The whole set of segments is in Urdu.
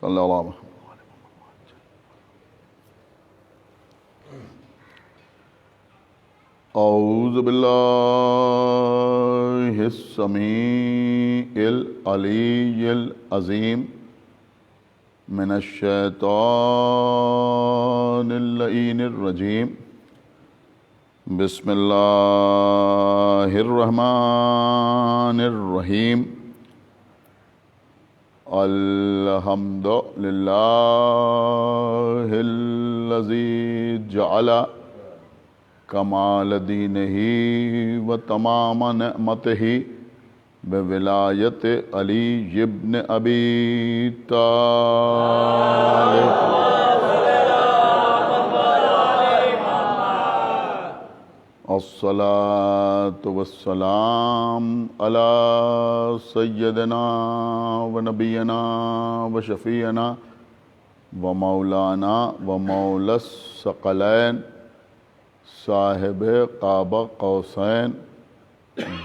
صلی اللہ علیہ وسلم. اعوذ باللہ السمیع العلی العظیم من الشیطان اللعین الرجیم. بسم اللہ الرحمن الرحیم. الحمد للہ الذی جعل کمال دینہ و تمام نعمتہ بولایت علی ابن ابی طالب. الصلاة والسلام علی سیدنا و نبینا و شفیعنا و مولانا و مولا الثقلین صاحب قاب قوسین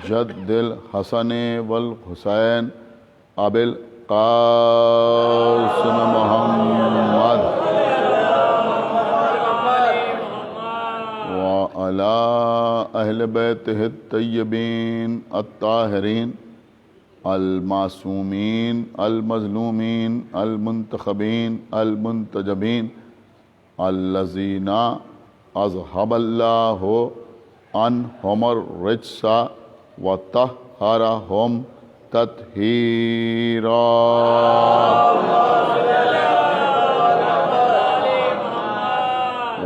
جد الحسن والحسین ابی القاسم محمد وعلی اہل بیتہ الطیبین الطاہرین المعصومین المظلومین المنتخبین المنتجبین الذین اذهب اللہ عنہم الرجس وطہرہم تطہیرا.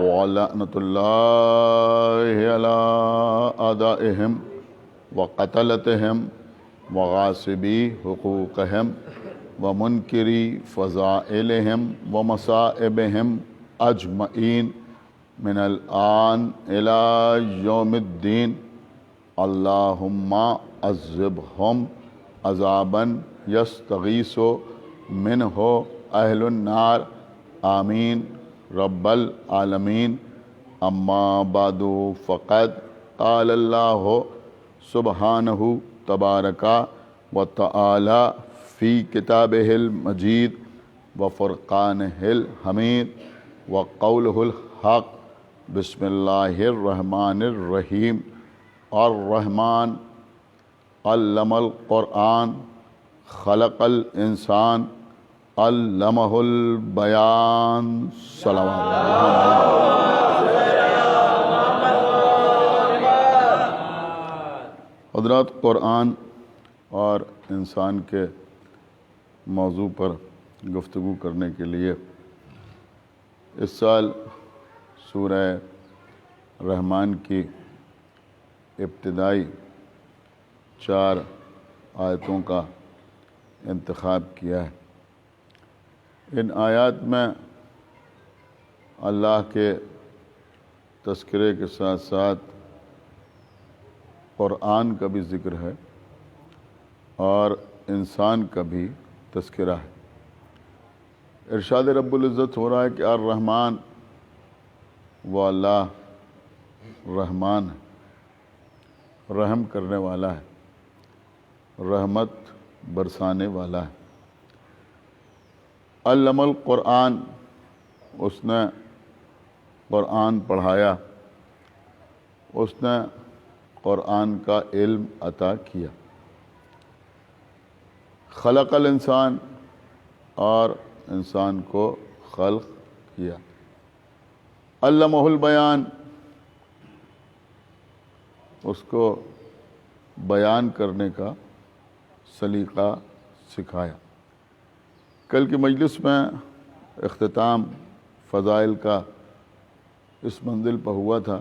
وَلَعْنَةُ اللَّهِ عَلَىٰ أَعْدَائِهِمْ وَقَتَلَتِهِمْ وَغَاصِبِي حُقُوقِهِمْ وَمُنْكِرِي فَضَائِلِهِمْ وَمَصَائِبِهِمْ أَجْمَعِينَ من الآن إلى يوم الدين. اللهم عذبهم عذابا يستغيث منه أهل النار. آمين رب العالمين. أما بعد فقد قال الله سبحانه تبارك وتعالى في كتابه المجيد وفرقانه الحميد وقوله الحق. بسم اللہ الرحمن الرحیم. الرحمن علم القرآن خلق الانسان علمہ البیان. صلوات. حضرات، قرآن اور انسان کے موضوع پر گفتگو کرنے کے لیے اس سال سورہ رحمان کی ابتدائی 4 آیتوں کا انتخاب کیا ہے. ان آیات میں اللہ کے تذکرے کے ساتھ ساتھ قرآن کا بھی ذکر ہے اور انسان کا بھی تذکرہ ہے. ارشاد رب العزت ہو رہا ہے کہ الرحمن، وہ اللہ رحمان ہے، رحم کرنے والا ہے، رحمت برسانے والا ہے. علم القرآن، اس نے قرآن پڑھایا، اس نے قرآن کا علم عطا کیا. خلق الانسان، اور انسان کو خلق کیا. علمہ البیان، اس کو بیان کرنے کا سلیقہ سکھایا. کل کی مجلس میں اختتام فضائل کا اس منزل پر ہوا تھا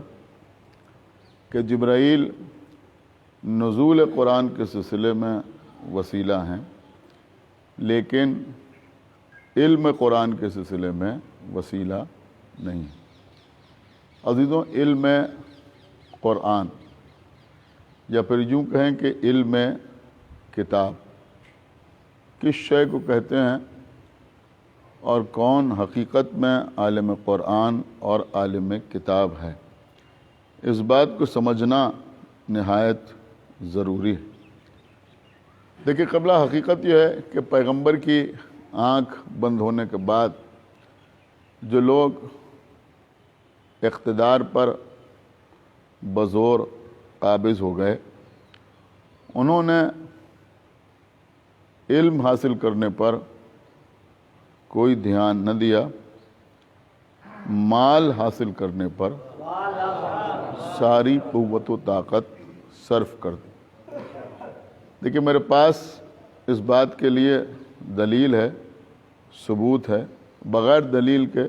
کہ جبرائیل نزول قرآن کے سلسلے میں وسیلہ ہیں، لیکن علم قرآن کے سلسلے میں وسیلہ نہیں. عزیزوں، علم قرآن، یا پھر یوں کہیں کہ علم کتاب، کس شے کو کہتے ہیں اور کون حقیقت میں عالم قرآن اور عالم کتاب ہے، اس بات کو سمجھنا نہایت ضروری ہے. دیکھیں، قبلہ حقیقت یہ ہے کہ پیغمبر کی آنکھ بند ہونے کے بعد جو لوگ اقتدار پر بزور قابض ہو گئے، انہوں نے علم حاصل کرنے پر کوئی دھیان نہ دیا، مال حاصل کرنے پر ساری قوت و طاقت صرف کر دی۔ دیکھیے میرے پاس اس بات کے لیے دلیل ہے، ثبوت ہے، بغیر دلیل کے،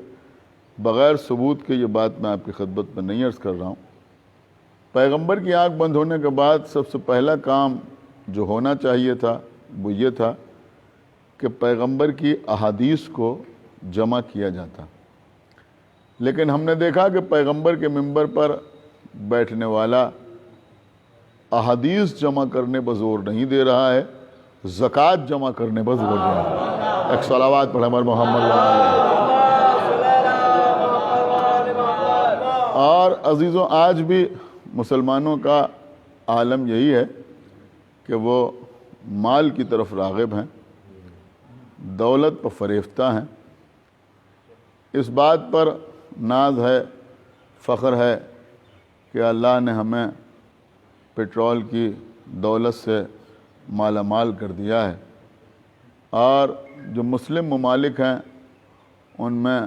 بغیر ثبوت کے یہ بات میں آپ کی خدمت میں نہیں عرض کر رہا ہوں۔ پیغمبر کی آنکھ بند ہونے کے بعد سب سے پہلا کام جو ہونا چاہیے تھا وہ یہ تھا کہ پیغمبر کی احادیث کو جمع کیا جاتا، لیکن ہم نے دیکھا کہ پیغمبر کے منبر پر بیٹھنے والا احادیث جمع کرنے پر زور نہیں دے رہا ہے، زکوٰۃ جمع کرنے پر زور دے رہا ہے۔ ایک صلوات پڑھیں ہمارے محمد علیہ۔ اور عزیزوں، آج بھی مسلمانوں کا عالم یہی ہے کہ وہ مال کی طرف راغب ہیں، دولت پر فریفتہ ہیں۔ اس بات پر ناز ہے، فخر ہے کہ اللہ نے ہمیں پیٹرول کی دولت سے مالا مال کر دیا ہے، اور جو مسلم ممالک ہیں ان میں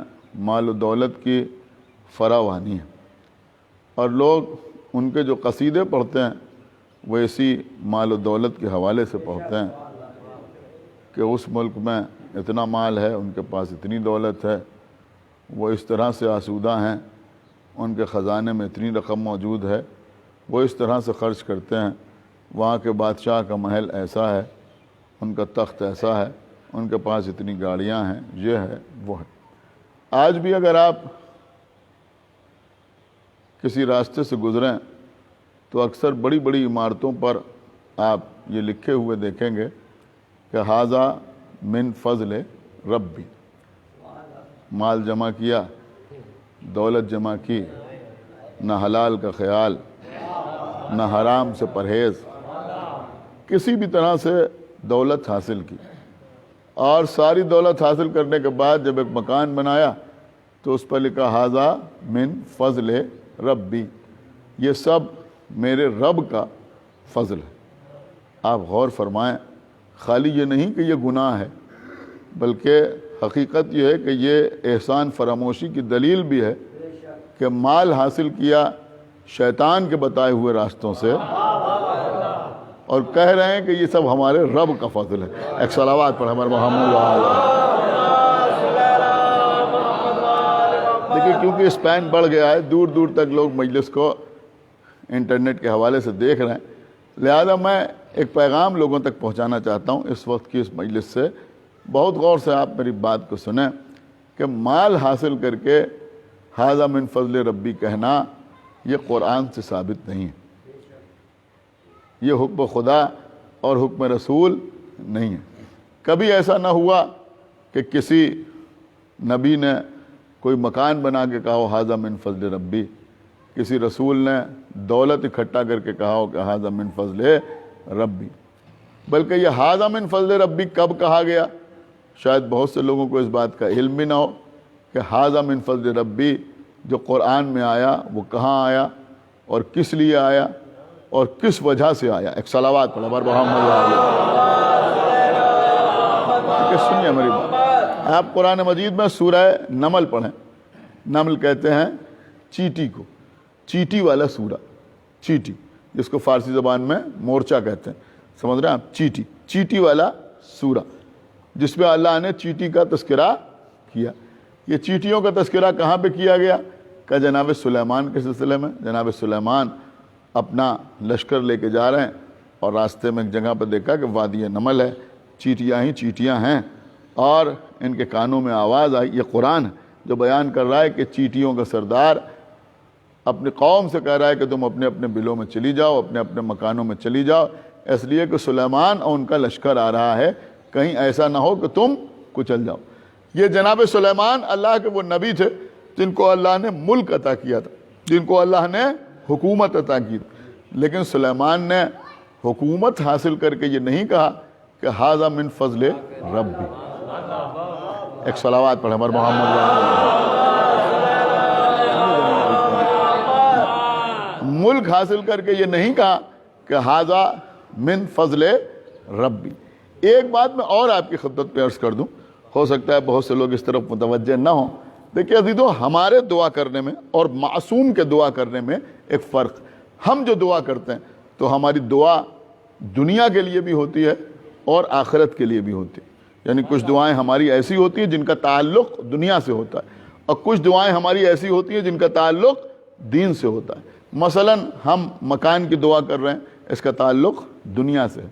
مال و دولت کی فراوانی ہے، اور لوگ ان کے جو قصیدے پڑھتے ہیں وہ اسی مال و دولت کے حوالے سے پڑھتے ہیں کہ اس ملک میں اتنا مال ہے، ان کے پاس اتنی دولت ہے، وہ اس طرح سے آسودہ ہیں، ان کے خزانے میں اتنی رقم موجود ہے، وہ اس طرح سے خرچ کرتے ہیں، وہاں کے بادشاہ کا محل ایسا ہے، ان کا تخت ایسا ہے، ان کے پاس اتنی گاڑیاں ہیں، یہ ہے وہ ہے۔ آج بھی اگر آپ کسی راستے سے گزریں تو اکثر بڑی بڑی عمارتوں پر آپ یہ لکھے ہوئے دیکھیں گے کہ ھذا من فضل ربی، مال جمع کیا، دولت جمع کی، نہ حلال کا خیال، نہ حرام سے پرہیز، کسی بھی طرح سے دولت حاصل کی، اور ساری دولت حاصل کرنے کے بعد جب ایک مکان بنایا تو اس پر لکھا ھذا من فضل ربی، یہ سب میرے رب کا فضل ہے۔ آپ غور فرمائیں، خالی یہ نہیں کہ یہ گناہ ہے، بلکہ حقیقت یہ ہے کہ یہ احسان فراموشی کی دلیل بھی ہے کہ مال حاصل کیا شیطان کے بتائے ہوئے راستوں سے، اور کہہ رہے ہیں کہ یہ سب ہمارے رب کا فضل ہے۔ ایک صلوات پڑھ ہمارے محمد علیہ۔ دیکھیے کیونکہ اسپین بڑھ گیا ہے، دور دور تک لوگ مجلس کو انٹرنیٹ کے حوالے سے دیکھ رہے ہیں، لہذا میں ایک پیغام لوگوں تک پہنچانا چاہتا ہوں اس وقت کی اس مجلس سے۔ بہت غور سے آپ میری بات کو سنیں کہ مال حاصل کر کے ھذا من فضل ربی کہنا یہ قرآن سے ثابت نہیں ہے، یہ حکم خدا اور حکم رسول نہیں ہے۔ کبھی ایسا نہ ہوا کہ کسی نبی نے کوئی مکان بنا کے کہا ہو ھذا من فضل ربی، کسی رسول نے دولت اکٹھا کر کے کہا ہو کہ ھذا من فضل ربی، بلکہ یہ ھذا من فضل ربی کب کہا گیا شاید بہت سے لوگوں کو اس بات کا علم بھی نہ ہو کہ ھذا من فضل ربی جو قرآن میں آیا وہ کہاں آیا اور کس لیے آیا اور کس وجہ سے آیا۔ ایک صلوات پڑھیں ہمارے محمد علیہ۔ سنیے میری بات، آپ قرآن مجید میں سورہ نمل پڑھیں۔ نمل کہتے ہیں چیٹی کو، چیٹی والا سورہ، چیٹی جس کو فارسی زبان میں مورچہ کہتے ہیں، سمجھ رہے ہیں آپ؟ چیٹی، چیٹی والا سورہ جس میں اللہ نے چیٹی کا تذکرہ کیا۔ یہ چیٹیوں کا تذکرہ کہاں پہ کیا گیا؟ کہ جناب سلیمان کے سلسلے میں۔ جناب سلیمان اپنا لشکر لے کے جا رہے ہیں اور راستے میں ایک جگہ پہ دیکھا کہ وادی نمل ہے، چیٹیاں ہی چیٹیاں ہیں، اور ان کے کانوں میں آواز آئی۔ یہ قرآن جو بیان کر رہا ہے کہ چیٹیوں کا سردار اپنی قوم سے کہہ رہا ہے کہ تم اپنے اپنے بلوں میں چلی جاؤ، اپنے اپنے مکانوں میں چلی جاؤ، اس لیے کہ سلیمان اور ان کا لشکر آ رہا ہے، کہیں ایسا نہ ہو کہ تم کچل جاؤ۔ یہ جناب سلیمان اللہ کے وہ نبی تھے جن کو اللہ نے ملک عطا کیا تھا، جن کو اللہ نے حکومت عطا کی تھی، لیکن سلیمان نے حکومت حاصل کر کے یہ نہیں کہا کہ ھذا من فضل ربی، ایک صلوات پڑھیں بر محمد۔ ملک حاصل کر کے یہ نہیں کہا کہ ھذا من فضل ربی۔ ایک بات میں اور آپ کی خدمت میں عرض کر دوں، ہو سکتا ہے بہت سے لوگ اس طرف متوجہ نہ ہوں۔ دیکھیے عزیزو، ہمارے دعا کرنے میں اور معصوم کے دعا کرنے میں ایک فرق۔ ہم جو دعا کرتے ہیں تو ہماری دعا دنیا کے لیے بھی ہوتی ہے اور آخرت کے لیے بھی ہوتی ہے۔ یعنی کچھ دعائیں ہماری ایسی ہوتی ہیں جن کا تعلق دنیا سے ہوتا ہے، اور کچھ دعائیں ہماری ایسی ہوتی ہیں جن کا تعلق دین سے ہوتا ہے۔ مثلا ہم مکان کی دعا کر رہے ہیں، اس کا تعلق دنیا سے ہے۔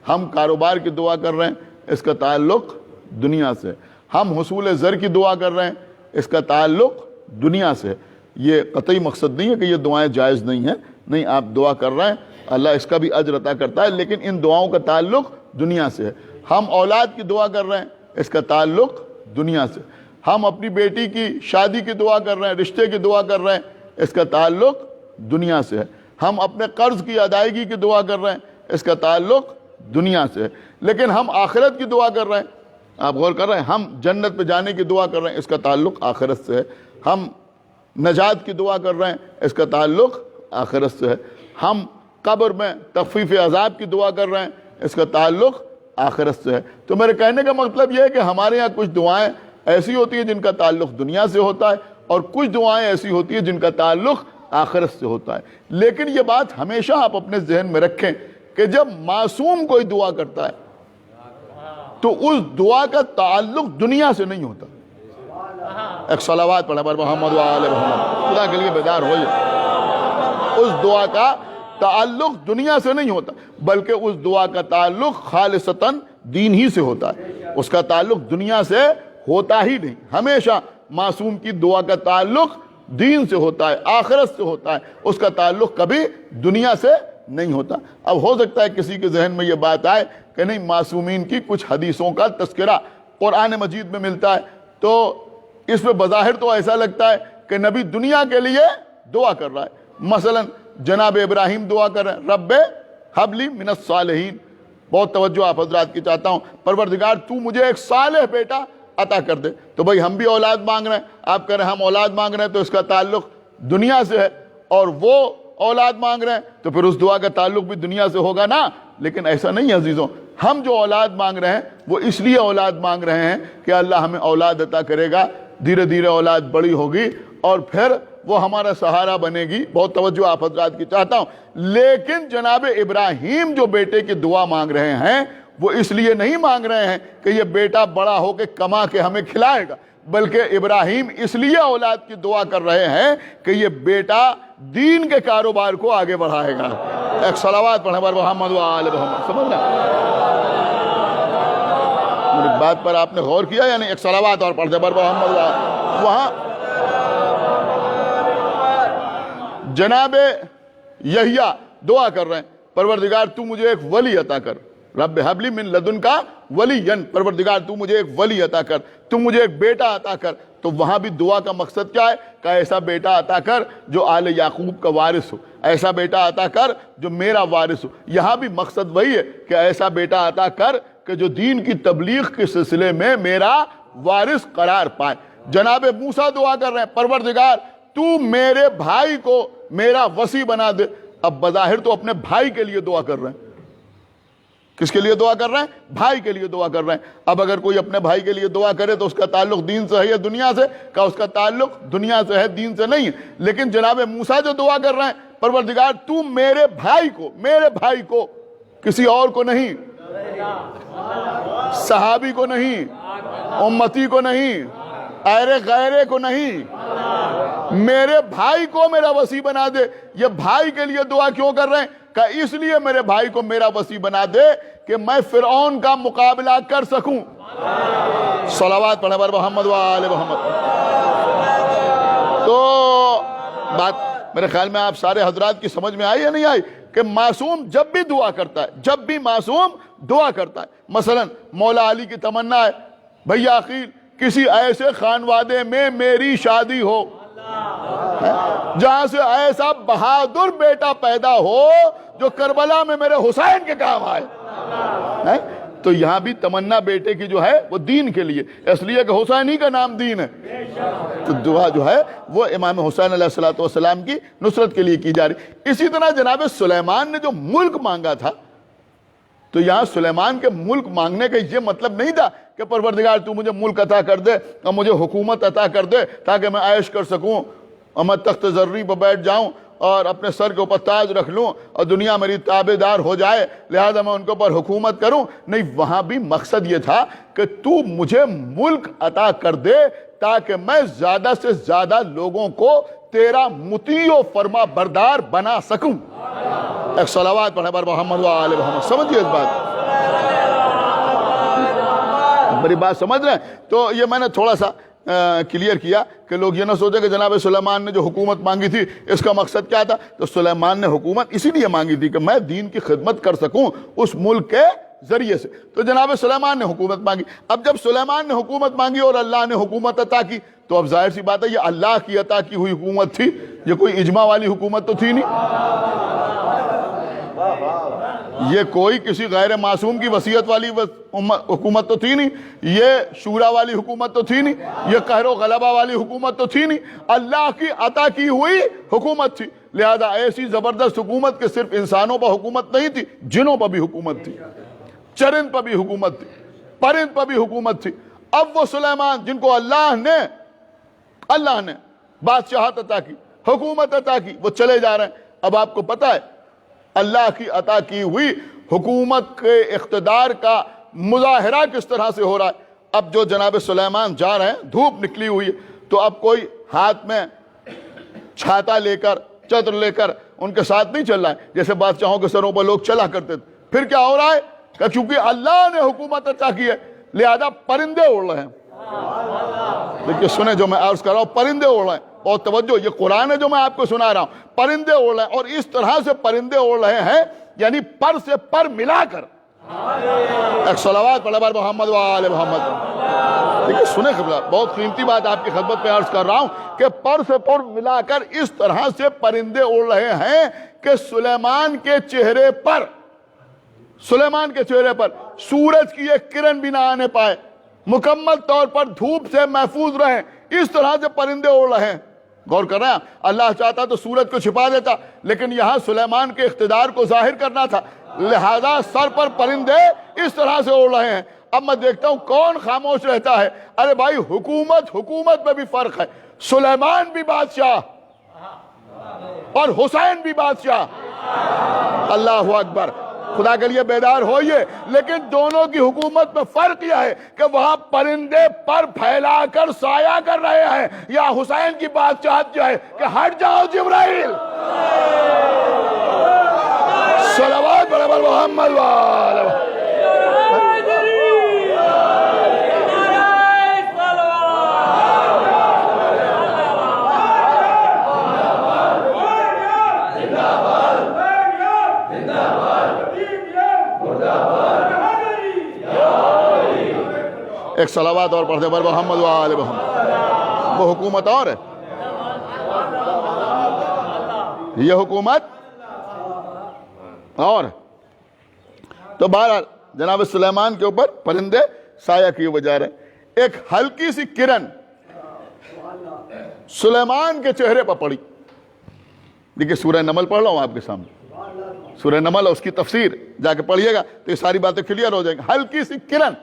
ہم کاروبار کی دعا کر رہے ہیں، اس کا تعلق دنیا سے ہے۔ ہم حصول زر کی دعا کر رہے ہیں، اس کا تعلق دنیا سے ہے۔ یہ قطعی مقصد نہیں ہے کہ یہ دعائیں جائز نہیں ہیں، نہیں، آپ دعا کر رہے ہیں، اللہ اس کا بھی اجر عطا کرتا ہے، لیکن ان دعاؤں کا تعلق دنیا سے ہے۔ ہم اولاد کی دعا کر رہے ہیں، اس کا تعلق دنیا سے۔ ہم اپنی بیٹی کی شادی کی دعا کر رہے ہیں، رشتے کی دعا کر رہے ہیں، اس کا تعلق دنیا سے ہے۔ ہم اپنے قرض کی ادائیگی کی دعا کر رہے ہیں، اس کا تعلق دنیا سے ہے۔ لیکن ہم آخرت کی دعا کر رہے ہیں، آپ غور کر رہے ہیں، ہم جنت پہ جانے کی دعا کر رہے ہیں، اس کا تعلق آخرت سے ہے۔ ہم نجات کی دعا کر رہے ہیں، اس کا تعلق آخرت سے ہے۔ ہم قبر میں تخفیف عذاب کی دعا کر رہے ہیں، اس کا تعلق آخرت سے ہے۔ تو میرے کہنے کا مطلب یہ ہے کہ ہمارے یہاں کچھ دعائیں ایسی ہوتی ہیں جن کا تعلق دنیا سے ہوتا ہے، اور کچھ دعائیں ایسی ہوتی ہیں جن کا تعلق آخرت سے ہوتا ہے۔ لیکن یہ بات ہمیشہ آپ اپنے ذہن میں رکھیں کہ جب معصوم کوئی دعا کرتا ہے تو اس دعا کا تعلق دنیا سے نہیں ہوتا۔ ایک صلوات پڑھیں پر محمد و آل محمد، خدا کے لیے بیدار ہوئے۔ اس دعا کا تعلق دنیا سے نہیں ہوتا، بلکہ اس دعا کا تعلق خالصتاً دین ہی سے ہوتا ہے۔ اس کا تعلق دنیا سے ہوتا ہی نہیں۔ ہمیشہ معصوم کی دعا کا تعلق دین سے ہوتا ہے، آخرت سے ہوتا ہے، اس کا تعلق کبھی دنیا سے نہیں ہوتا۔ اب ہو سکتا ہے کسی کے ذہن میں یہ بات آئے کہ نہیں، معصومین کی کچھ حدیثوں کا تذکرہ قرآن مجید میں ملتا ہے، تو اس میں بظاہر تو ایسا لگتا ہے کہ نبی دنیا کے لیے دعا کر رہا ہے۔ مثلا جناب ابراہیم دعا کر رہے ہیں، رب ہب لی من الصالحین۔ بہت توجہ آپ حضرات کی چاہتا ہوں، پروردگار تو مجھے ایک صالح بیٹا عطا کر دے۔ تو بھائی ہم بھی اولاد مانگ رہے ہیں، آپ کہہ رہے ہیں ہم اولاد مانگ رہے ہیں تو اس کا تعلق دنیا سے ہے، اور وہ اولاد مانگ رہے ہیں تو پھر اس دعا کا تعلق بھی دنیا سے ہوگا نا۔ لیکن ایسا نہیں ہے عزیزوں، ہم جو اولاد مانگ رہے ہیں وہ اس لیے اولاد مانگ رہے ہیں کہ اللہ ہمیں اولاد عطا کرے گا، دھیرے دھیرے اولاد بڑی ہوگی اور پھر وہ ہمارا سہارا بنے گی۔ بہت توجہ آپ حضرات کی چاہتا ہوں۔ لیکن جناب ابراہیم جو بیٹے کی دعا مانگ رہے ہیں وہ اس لیے نہیں مانگ رہے ہیں کہ یہ بیٹا بڑا ہو کے کما کے ہمیں کھلائے گا، بلکہ ابراہیم اس لیے اولاد کی دعا کر رہے ہیں کہ یہ بیٹا دین کے کاروبار کو آگے بڑھائے گا۔ ایک صلوات پڑھیں پر محمد و آل محمد۔ سمجھ رہے ہیں میری بات پر؟ آپ نے غور کیا؟ یعنی ایک صلوات اور پڑھتے پر محمد و آل۔ وہاں جناب یحییٰ دعا کر رہے ہیں، پروردگار تو مجھے ایک ولی عطا کر، رب حب لی من لدن کا ولی، پروردگار تو مجھے ایک ولی عطا کر، تو مجھے ایک بیٹا عطا کر۔ تو وہاں بھی دعا کا مقصد کیا ہے کہ ایسا بیٹا عطا کر جو آل یعقوب کا وارث ہو، ایسا بیٹا عطا کر جو میرا وارث ہو۔ یہاں بھی مقصد وہی ہے کہ ایسا بیٹا عطا کر کہ جو دین کی تبلیغ کے سلسلے میں میرا وارث قرار پائے۔ جناب موسیٰ دعا کر رہے ہیں، پروردگار تو میرے بھائی کو میرا وصی بنا دے۔ اب بظاہر تو اپنے بھائی کے لیے دعا کر رہے ہیں۔ کس کے لیے دعا کر رہے ہیں؟ بھائی کے لیے دعا کر رہے ہیں۔ اب اگر کوئی اپنے بھائی کے لیے دعا کرے تو اس کا تعلق دین سے ہے یا دنیا سے؟ کہ اس کا تعلق دنیا سے ہے، دین سے نہیں ہے۔ لیکن جناب موسیٰ جو دعا کر رہے ہیں، پروردگار تو میرے بھائی کو، کسی اور کو نہیں، صحابی کو نہیں، امتی کو نہیں، غیرے کو نہیں، میرے بھائی کو میرا وصی بنا دے۔ یہ بھائی کے لیے دعا کیوں کر رہے ہیں؟ کہ اس لیے میرے بھائی کو میرا وصی بنا دے کہ میں فرعون کا مقابلہ کر سکوں۔ صلوات پڑھیں پر محمد و آل محمد۔ تو بات میرے خیال میں آپ سارے حضرات کی سمجھ میں آئی یا نہیں آئی کہ معصوم جب بھی دعا کرتا ہے، جب بھی معصوم دعا کرتا ہے، مثلا مولا علی کی تمنا ہے، بھیا عقیل کسی ایسے خانوادے میں میری شادی ہو جہاں سے ایسا بہادر بیٹا پیدا ہو جو کربلا میں میرے حسین کے کام آئے۔ تو یہاں بھی تمنا بیٹے کی جو ہے وہ دین کے لیے، اس لیے کہ حسین ہی کا نام دین ہے، تو دعا جو ہے وہ امام حسین علیہ الصلوۃ والسلام کی نصرت کے لیے کی جا رہی۔ اسی طرح جناب سلیمان نے جو ملک مانگا تھا، تو یہاں سلیمان کے ملک مانگنے کا یہ مطلب نہیں تھا کہ پروردگار تو مجھے ملک عطا کر دے اور مجھے حکومت عطا کر دے تاکہ میں عیش کر سکوں اور میں تخت زرعی پر بیٹھ جاؤں اور اپنے سر کے اوپر تاج رکھ لوں اور دنیا میری تابع دار ہو جائے لہذا میں ان کے اوپر حکومت کروں۔ نہیں، وہاں بھی مقصد یہ تھا کہ تو مجھے ملک عطا کر دے تاکہ میں زیادہ سے زیادہ لوگوں کو تیرا مطیع و فرما بردار بنا سکوں۔ ایک صلوات پڑھیں بر محمد و آل محمد۔ سمجھئے اس بات، بڑی بات سمجھ رہے ہیں؟ تو یہ میں نے تھوڑا سا کلیئر کیا کہ لوگ یہ نہ سوچے کہ جناب سلیمان نے جو حکومت مانگی تھی اس کا مقصد کیا تھا۔ تو سلیمان نے حکومت اسی لیے مانگی تھی کہ میں دین کی خدمت کر سکوں اس ملک کے ذریعے سے، تو جناب سلیمان نے حکومت مانگی۔ اب جب سلیمان نے حکومت مانگی اور اللہ نے حکومت عطا کی تو اب ظاہر سی بات ہے یہ اللہ کی عطا کی ہوئی حکومت تھی، یہ کوئی اجماع والی حکومت تو تھی نہیں، یہ کوئی کسی غیر معصوم کی وصیت والی حکومت تو تھی نہیں، یہ شورا والی حکومت تو تھی نہیں، یہ قہر و غلبہ والی حکومت تو تھی نہیں، اللہ کی عطا کی ہوئی حکومت تھی۔ لہذا ایسی زبردست حکومت کہ صرف انسانوں پر حکومت نہیں تھی، جنوں پر بھی حکومت تھی، چرند پر بھی حکومت تھی، پرند پر بھی حکومت تھی۔ اب وہ سلیمان جن کو اللہ نے بادشاہت عطا کی، حکومت عطا کی، وہ چلے جا رہے ہیں۔ اب آپ کو پتا ہے اللہ کی عطا کی ہوئی حکومت کے اقتدار کا مظاہرہ کس طرح سے ہو رہا ہے۔ اب جو جناب سلیمان جا رہے ہیں، دھوپ نکلی ہوئی ہے، تو اب کوئی ہاتھ میں چھاتا لے کر، چتر لے کر ان کے ساتھ نہیں چل رہا ہے جیسے بادشاہوں کے سروں پر لوگ چلا کرتے تھے۔ پھر کیا ہو رہا ہے کہ چونکہ اللہ نے حکومت عطا کی ہے لہذا پرندے اڑ رہے ہیں۔ دیکھیے سنیں جو میں عرض کر رہا ہوں، پرندے اڑ رہے ہیں، اور توجہ، یہ قرآن ہے جو میں آپ کو سنا رہا ہوں، پرندے اڑ رہے ہیں، اور اس طرح سے پرندے اڑ رہے ہیں یعنی پر سے پر ملا کر۔ ایک صلوات پڑھیں بر محمد و آل محمد۔ دیکھیے سنیں قبلہ، بہت قیمتی بات آپ کی خدمت میں عرض کر رہا ہوں کہ پر سے پر ملا کر اس طرح سے پرندے اڑ رہے ہیں کہ سلیمان کے چہرے پر سورج کی ایک کرن بھی نہ آنے پائے، مکمل طور پر دھوپ سے محفوظ رہیں، اس طرح سے پرندے اڑ رہے ہیں۔ غور کر رہے ہیں، اللہ چاہتا تو سورج کو چھپا دیتا، لیکن یہاں سلیمان کے اقتدار کو ظاہر کرنا تھا، لہذا سر پر پرندے اس طرح سے اڑ رہے ہیں۔ اب میں دیکھتا ہوں کون خاموش رہتا ہے۔ ارے بھائی، حکومت میں بھی فرق ہے، سلیمان بھی بادشاہ اور حسین بھی بادشاہ۔ اللہ اکبر، خدا کے لیے بیدار ہوئیے۔ لیکن دونوں کی حکومت میں فرق یہ ہے کہ وہاں پرندے پر پھیلا کر سایہ کر رہے ہیں، یا حسین کی بادشاہت جو ہے کہ ہٹ جاؤ جبرائیل۔ صلوات برابر محمد وآلہ۔ ایک صلوات اور پڑھتے بر محمد و آل محمد۔ وہ حکومت اور ہے، یہ حکومت اور ہے۔ تو بہرحال جناب سلیمان کے اوپر پرندے سایہ کیے ہوئے جا رہے ہیں۔ ایک ہلکی سی کرن سلیمان کے چہرے پر پڑی۔ دیکھیے سورہ نمل پڑھ رہا ہوں آپ کے سامنے، سورہ نمل اور اس کی تفسیر جا کے پڑھیے گا تو یہ ساری باتیں کلیئر ہو جائیں گی۔ ہلکی سی کرن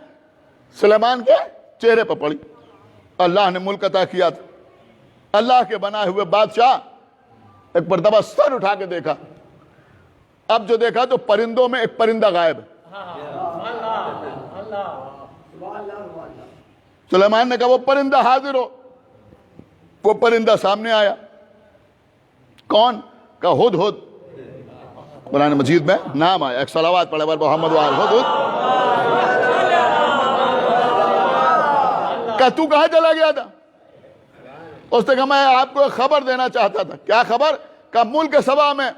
سلیمان کے چہرے پر پڑی، اللہ نے ملک عطا کیا تھا، اللہ کے بنائے ہوئے بادشاہ۔ ایک مرتبہ سر اٹھا کے دیکھا، اب جو دیکھا تو پرندوں میں ایک پرندہ غائب ہے۔ سلیمان نے کہا وہ پرندہ حاضر ہو، وہ پرندہ سامنے آیا۔ کون؟ کہا ہدہد۔ قرآن مجید میں نام آیا۔ ایک صلوات پڑھے بر محمد وآل۔ ہدہد کہ تو کہاں چلا گیا تھا؟ اس نے کہا میں آپ کو ایک خبر دینا چاہتا تھا۔ کیا خبر؟ کہ ملک سبا میں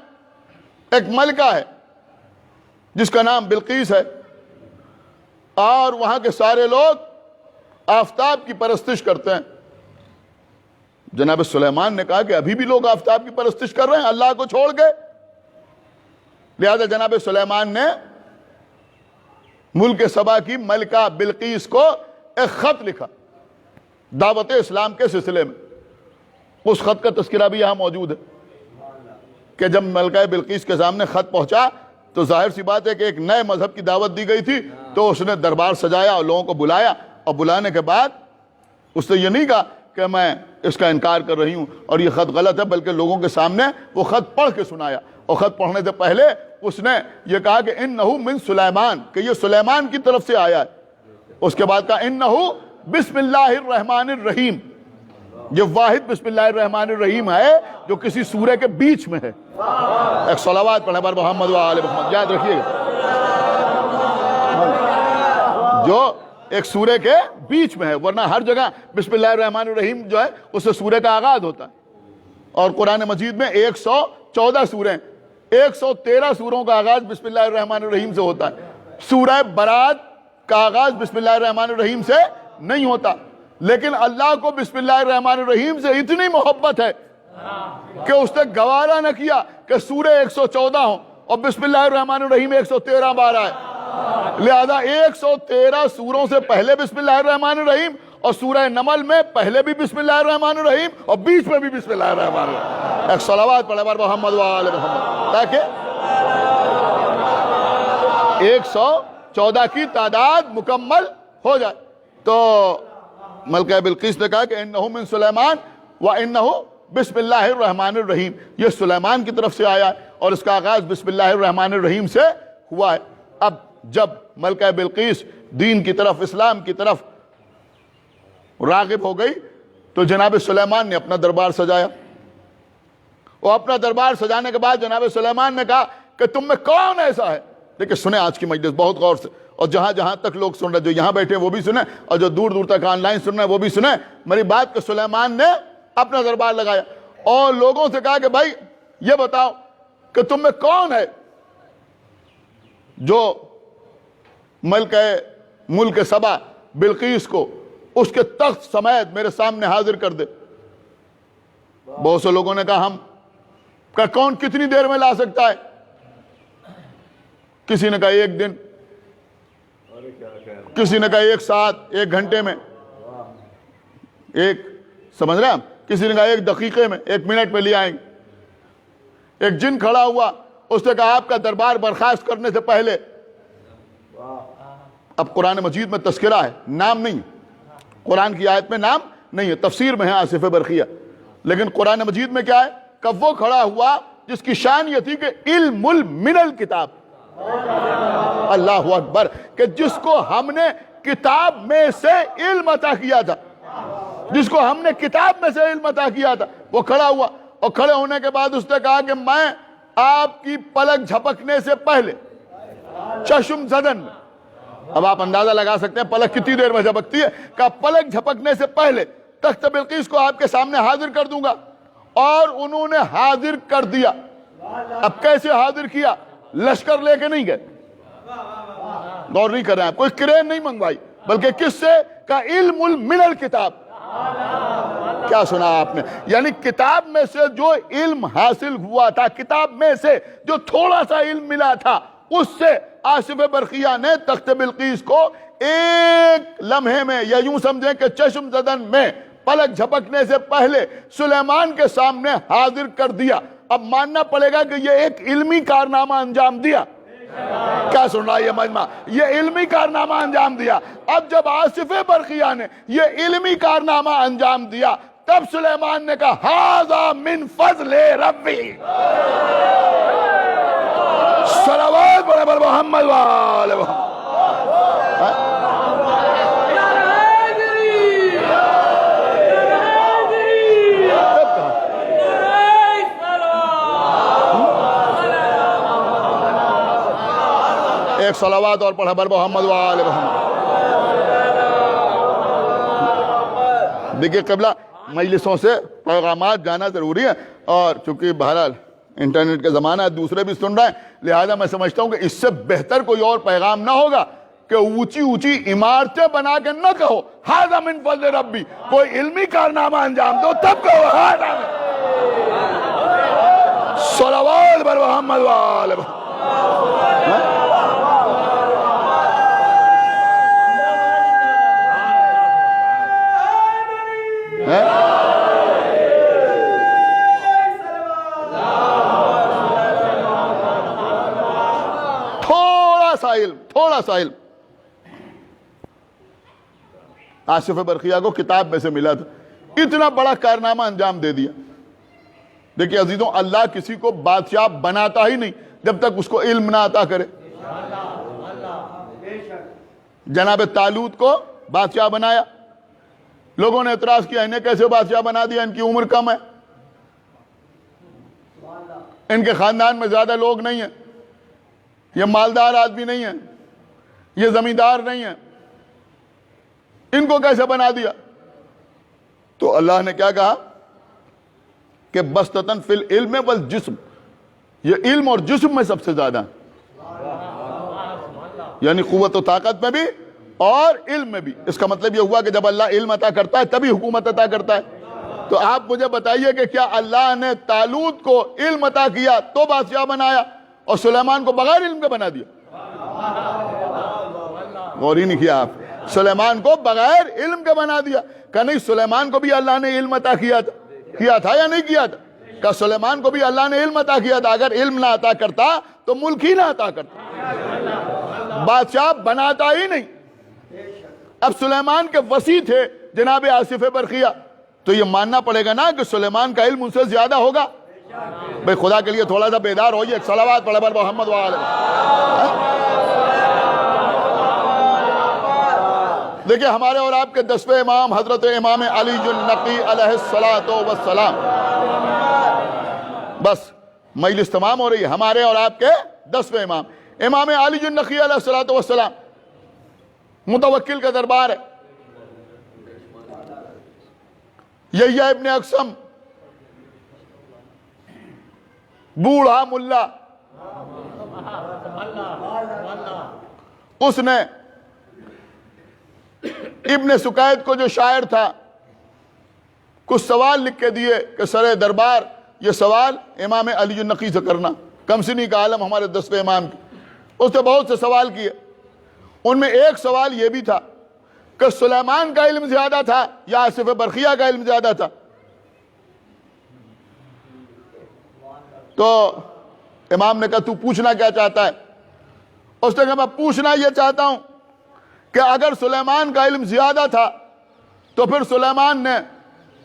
ایک ملکہ ہے جس کا نام بلقیس ہے، اور وہاں کے سارے لوگ آفتاب کی پرستش کرتے ہیں۔ جناب سلیمان نے کہا کہ ابھی بھی لوگ آفتاب کی پرستش کر رہے ہیں اللہ کو چھوڑ کے۔ لہذا جناب سلیمان نے ملک سبا کی ملکہ بلقیس کو ایک خط لکھا دعوت اسلام کے سلسلے میں. اس خط کا تذکرہ بھی یہاں موجود ہے کہ جب ملکہ بلقیس کے سامنے خط پہنچا تو ظاہر سی بات ہے کہ ایک نئے مذہب کی دعوت دی گئی تھی, تو اس نے دربار سجایا اور لوگوں کو بلایا, اور بلانے کے بعد اس نے یہ نہیں کہا کہ میں اس کا انکار کر رہی ہوں اور یہ خط غلط ہے, بلکہ لوگوں کے سامنے وہ خط پڑھ کے سنایا. اور خط پڑھنے سے پہلے اس نے یہ کہا کہ انہو من سلیمان, کہ یہ سلیمان کی طرف سے آیا ہے. اس کے بعد کہا انہو بسم اللہ الرحمن الرحیم, یہ واحد بسم اللہ الرحمن الرحیم ہے جو کسی سورے کے بیچ میں ہے. ایک صلوات پڑھیں بر محمد و آل محمد, یاد رکھیے گا, جو ایک سورے کے بیچ میں ہے, ورنہ ہر جگہ بسم اللہ الرحمن الرحیم جو ہے اس سے سورے کا آغاز ہوتا ہے. اور قرآن مجید میں 114 سوریں, 113 سوروں کا آغاز بسم اللہ الرحمن الرحیم سے ہوتا ہے. سورہ برات کا آغاز بسم اللہ الرحمن الرحیم سے نہیں ہوتا, لیکن اللہ کو بسم اللہ الرحمن الرحیم سے اتنی محبت ہے کہ اس نے گوارا نہ کیا کہ سورہ 114 ہوں اور بسم اللہ الرحمن الرحیم 113 بار آئے. لہذا 113 سوروں سے پہلے بسم اللہ الرحمن الرحیم, اور سورہ نمل میں پہلے بھی بسم اللہ الرحمن الرحیم اور بیچ میں بھی بسم اللہ الرحمن الرحیم. ایک صلوات پڑھے بر محمد و آل محمد, تاکہ 114 کی تعداد مکمل ہو جائے. تو ملکہ بلقیس نے کہا کہ انہو من سلیمان و انہو بسم اللہ الرحمن الرحیم, یہ سلیمان کی طرف سے آیا ہے اور اس کا آغاز بسم اللہ الرحمن الرحیم سے ہوا ہے. اب جب ملکہ بلقیس دین کی طرف, اسلام کی طرف راغب ہو گئی تو جناب سلیمان نے اپنا دربار سجایا. اور اپنا دربار سجانے کے بعد جناب سلیمان نے کہا کہ تم میں کون ایسا ہے. دیکھیں سنیں آج کی مجلس بہت غور سے, اور جہاں جہاں تک لوگ سن رہے, جو یہاں بیٹھے ہیں وہ بھی سنیں, اور جو دور دور تک آن لائن سن رہے ہیں وہ بھی سنیں میری بات. کہ سلیمان نے اپنا دربار لگایا اور لوگوں سے کہا کہ بھائی یہ بتاؤ کہ تم میں کون ہے جو ملک سبا بلقیس کو اس کے تخت سمیت میرے سامنے حاضر کر دے. بہت سے لوگوں نے کہا ہم, کہ کون کتنی دیر میں لا سکتا ہے. کسی نے کہا 1 دن, کسی نے کہا 1 ساعت, 1 گھنٹے میں, سمجھ رہے ہیں, کسی نے کہا 1 دقیقے میں, 1 منٹ میں لے آئیں گے. ایک جن کھڑا ہوا, اس نے کہا آپ کا دربار برخاست کرنے سے پہلے. اب قرآن مجید میں تذکرہ ہے, نام نہیں, قرآن کی آیت میں نام نہیں ہے, تفسیر میں ہے آصف برقیہ, لیکن قرآن مجید میں کیا ہے کہ وہ کھڑا ہوا جس کی شان یہ تھی کہ علم من الکتاب. اللہ اکبر, کہ جس کو ہم نے کتاب میں سے علم عطا کیا تھا, جس کو ہم نے کتاب میں سے علم عطا کیا تھا, وہ کھڑا ہوا. اور کھڑے ہونے کے بعد اس نے کہا کہ میں آپ کی پلک جھپکنے سے پہلے چشم زدن میں, اب آپ اندازہ لگا سکتے ہیں پلک کتنی دیر میں جھپکتی ہے, کہ پلک جھپکنے سے پہلے تخت بلقیس کو آپ کے سامنے حاضر کر دوں گا. اور انہوں نے حاضر کر دیا. اب کیسے حاضر کیا؟ لشکر لے کے نہیں گئے, غور نہیں کر رہے ہیں, کوئی کرین نہیں منگوائی, بلکہ کس سے؟ کا علم من الکتاب. کیا سنا آپ نے؟ یعنی کتاب میں سے جو علم حاصل ہوا تھا, کتاب میں سے جو تھوڑا سا علم ملا تھا, اس سے آصف برقیہ نے تخت بلقیس کو 1 لمحے میں, یا یوں سمجھیں کہ چشم زدن میں, پلک جھپکنے سے پہلے سلیمان کے سامنے حاضر کر دیا. اب ماننا پڑے گا کہ یہ ایک علمی کارنامہ انجام دیا. کیا سن رہا ہے یہ مجمع؟ یہ علمی کارنامہ انجام دیا. اب جب آصف برقیہ نے یہ علمی کارنامہ انجام دیا, تب سلیمان نے کہا ھذا من فضل ربی. صلوات پڑھے بر محمد و آل محمد. ایک صلوات اور پڑھا بر محمد و آل محمد. دیکھیے قبلہ, مجلسوں سے پیغامات جانا ضروری ہے, اور چونکہ بہرحال انٹرنیٹ کا زمانہ ہے, دوسرے بھی سن رہے ہیں, لہذا میں سمجھتا ہوں کہ اس سے بہتر کوئی اور پیغام نہ ہوگا کہ اونچی اونچی عمارتیں بنا کے نہ کہو ھذا من فضل ربی, کوئی علمی کارنامہ انجام دو تب کہو ھذا من. صلوات بر محمد و آل محمد. علم، تھوڑا سا علم آصف برقیہ کو کتاب میں سے ملا تھا، اتنا بڑا کارنامہ انجام دے دیا۔ دیکھیں عزیزوں، اللہ کسی کو بادشاہ بناتا ہی نہیں جب تک اس کو علم نہ عطا کرے۔ جناب طالوت کو بادشاہ بنایا، لوگوں نے اعتراض کیا انہیں کیسے بادشاہ بنا دیا، ان کی عمر کم ہے، ان کے خاندان میں زیادہ لوگ نہیں ہیں، یہ مالدار آدمی نہیں ہے، یہ زمیندار نہیں ہے، ان کو کیسے بنا دیا؟ تو اللہ نے کیا کہا کہ بسطتاً فی العلم والجسم، یہ علم اور جسم میں سب سے زیادہ ہے، یعنی قوت و طاقت میں بھی اور علم میں بھی۔ اس کا مطلب یہ ہوا کہ جب اللہ علم عطا کرتا ہے تبھی حکومت عطا کرتا ہے۔ تو آپ مجھے بتائیے کہ کیا اللہ نے طالوت کو علم عطا کیا تو بادشاہ بنایا اور سلیمان کو بغیر علم کے بنا دیا؟ غور ہی نہیں کیا آپ، سلیمان کو بغیر علم کے بنا دیا۔ کہ نہیں سلیمان کو بھی اللہ نے علم عطا کیا تھا یا نہیں کیا تھا؟ کہ سلیمان کو بھی اللہ نے علم عطا کیا تھا، اگر علم نہ عطا کرتا تو ملک ہی نہ عطا کرتا، بادشاہ بناتا ہی نہیں۔ اب سلیمان کے وسیع تھے جناب آصف برقیہ، تو یہ ماننا پڑے گا نا کہ سلیمان کا علم ان سے زیادہ ہوگا۔ بھئی خدا کے لیے تھوڑا سا بیدار ہوئیے، ایک صلوات پڑھے بر محمد وآلہ۔ دیکھیں ہمارے اور آپ کے 10ویں امام حضرت امام علی النقی علیہ السلام، بس مجلس تمام ہو رہی ہے، ہمارے اور آپ کے 10ویں امام امام علی النقی علیہ السلام، متوکل کا دربار ہے، یحییٰ ابن اقسم بوڑھا ملا، اس نے ابن سکیت کو جو شاعر تھا کچھ سوال لکھ کے دیے کہ سر دربار یہ سوال امام علی النقی سے کرنا، کمسنی کا عالم ہمارے 10ویں امام کی۔ اس نے بہت سے سوال کیے، ان میں ایک سوال یہ بھی تھا کہ سلیمان کا علم زیادہ تھا یا آصف برقیہ کا علم زیادہ تھا؟ تو امام نے کہا تو پوچھنا کیا چاہتا ہے؟ اس نے کہا میں پوچھنا یہ چاہتا ہوں کہ اگر سلیمان کا علم زیادہ تھا تو پھر سلیمان نے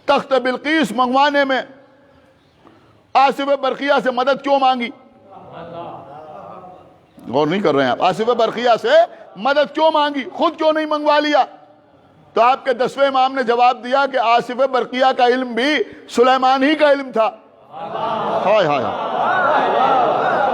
تخت بلقیس منگوانے میں آصف برقیہ سے مدد کیوں مانگی؟ غور نہیں کر رہے ہیں آپ، آصف برقیہ سے مدد کیوں مانگی، خود کیوں نہیں منگوا لیا؟ تو آپ کے 10ویں امام نے جواب دیا کہ آصف برقیہ کا علم بھی سلیمان ہی کا علم تھا۔ ہائے ہائے،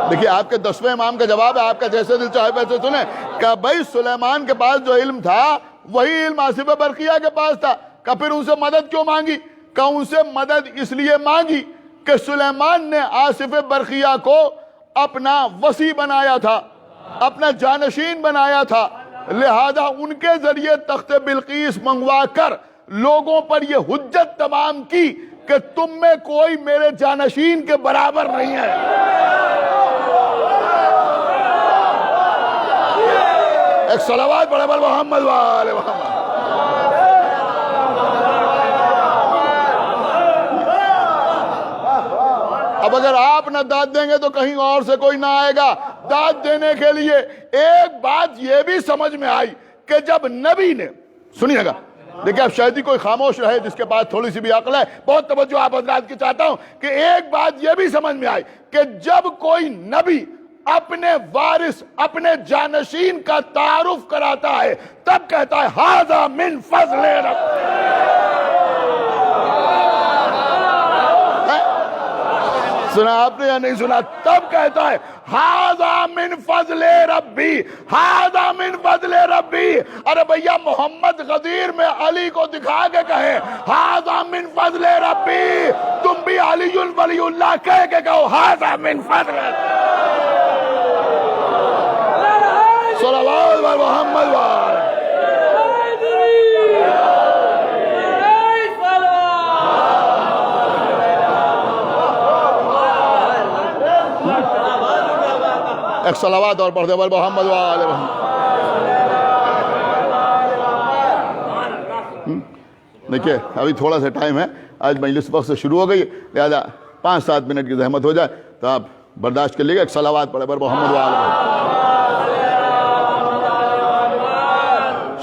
دیکھیے آپ کے 10ویں امام کا جواب ہے، آپ کا جیسے دل چاہے ویسے سنیں، کہ بھائی سلیمان کے پاس جو علم تھا وہی علم آصف برقیہ کے پاس تھا، کہ پھر ان سے مدد کیوں مانگی؟ کہ ان سے مدد اس لیے مانگی کہ سلیمان نے آصف برقیہ کو اپنا وصی بنایا تھا، اپنا جانشین بنایا تھا، لہذا ان کے ذریعے تخت بلقیس منگوا کر لوگوں پر یہ حجت تمام کی کہ تم میں کوئی میرے جانشین کے برابر نہیں ہے۔ ایک صلوات پڑھے بر محمد وآلہ محمد۔ اب اگر آپ نہ داد دیں گے تو کہیں اور سے کوئی نہ آئے گا داد دینے کے لیے۔ ایک بات یہ بھی سمجھ میں آئی کہ جب نبی نے، سنیے گا، دیکھیں اب شاید ہی کوئی خاموش رہے جس کے پاس تھوڑی سی بھی عقل ہے، بہت توجہ آپ حضرات کی چاہتا ہوں کہ ایک بات یہ بھی سمجھ میں آئی کہ جب کوئی نبی اپنے وارث، اپنے جانشین کا تعارف کراتا ہے تب کہتا ہے ھذا من فضل رب۔ سنا آپ نے یا نہیں سنا؟ تب کہتا ہے ھذا من فضل ربی، ھذا من فضل ربی۔ ارے بھیا محمد غدیر میں علی کو دکھا کے کہے ھذا من فضل ربی، تم بھی علی ولی اللہ کہہ کے کہو ھذا من فضل۔ صلوات بر محمد وآلہ۔ ایک صلوات اور پڑھ دے بر محمد وآلہ محمد۔ دیکھئے ابھی تھوڑا سا ٹائم ہے، آج مجلس وقت سے شروع ہو گئی، لہذا 5-7 منٹ کی زحمت ہو جائے تو آپ برداشت کر لیے گا۔ ایک صلوات پڑھے بر محمد وآلہ محمد۔